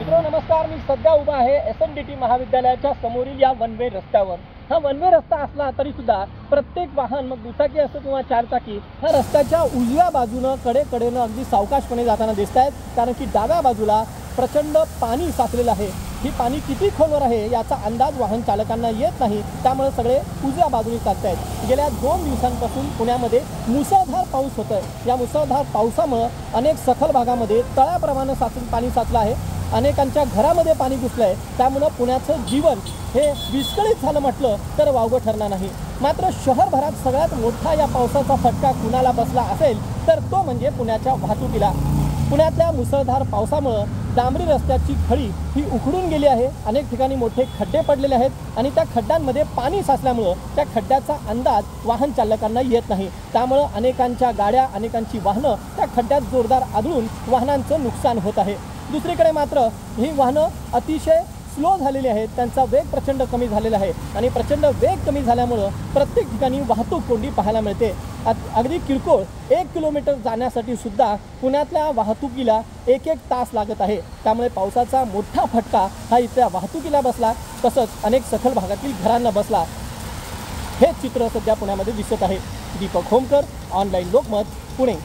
मित्रांनो नमस्कार, मी सध्या उभा आहे SNDT महाविद्यालयाच्या समोरील या वन वे रस्त्यावर। हा वन वे रस्ता असला तरी सुद्धा प्रत्येक वाहन, मग दुचाकी असो किंवा चारचाकी, हा रस्त्याच्या उजव्या बाजूने कडेकडेने अगदी सावकाशपणे जाताना दिसत आहेत, कारण की डाव्या बाजूला प्रचंड पाणी साचलेलं आहे। ही पाणी किती खोलवर आहे याचा अंदाज वाहन चालकांना येत नाही, त्यामुळे सगळे उजव्या बाजूने चालत आहेत। गेल्या 2 दिवसांपासून पुण्यामध्ये मुसळधार पाऊस होतोय। या मुसळधार पावसामुळे अनेक सखल भागामध्ये तळ्याप्रमाणे पाणी साचलं आहे। अनेकांच्या घरामध्ये पाणी घुसलंय, त्यामुळे पुण्याचं जीवन हे विस्कळीत झालं म्हटलं तर वावगं ठरणार नाही। मात्र शहरभरात सगळ्यात मोठा या पावसाचा फटका कुणाला बसला असेल तर तो म्हणजे पुण्याच्या वाहतुकीला। पुण्यातल्या मुसळधार पावसामुळे डांबरी रस्त्याची खडी ही उखडून गेली आहे। अनेक ठिकाणी मोठे खड्डे पडलेले आहेत आणि त्या खड्ड्यांमध्ये पाणी साचल्यामुळे त्या खड्ड्याचा अंदाज वाहन चालकांना येत नाही, त्यामुळे अनेकांच्या गाड्या, अनेकांची वाहनं त्या खड्ड्यात जोरदार आदळून वाहनांचं नुकसान होत आहे। दुसरीकडे मात्र ही वाहनं अतिशय स्लो झालेली आहेत, त्यांचा वेग प्रचंड कमी झालेला आहे आणि प्रचंड वेग कमी झाल्यामुळे प्रत्येक ठिकाणी वाहतूक कोंडी पाहायला मिळते। अगदी किरकोळ 1 किलोमीटर जाण्यासाठी सुद्धा पुण्यातल्या वाहतुकीला 1-1 तास लागत आहे। त्यामुळे पावसाचा मोठा फटका हा इथल्या वाहतुकीला बसला, तसंच अनेक सखल भागातील घरांना बसला। हे चित्र सध्या पुण्यामध्ये दिसत आहे। दीपक होमकर, ऑनलाईन लोकमत, पुणे।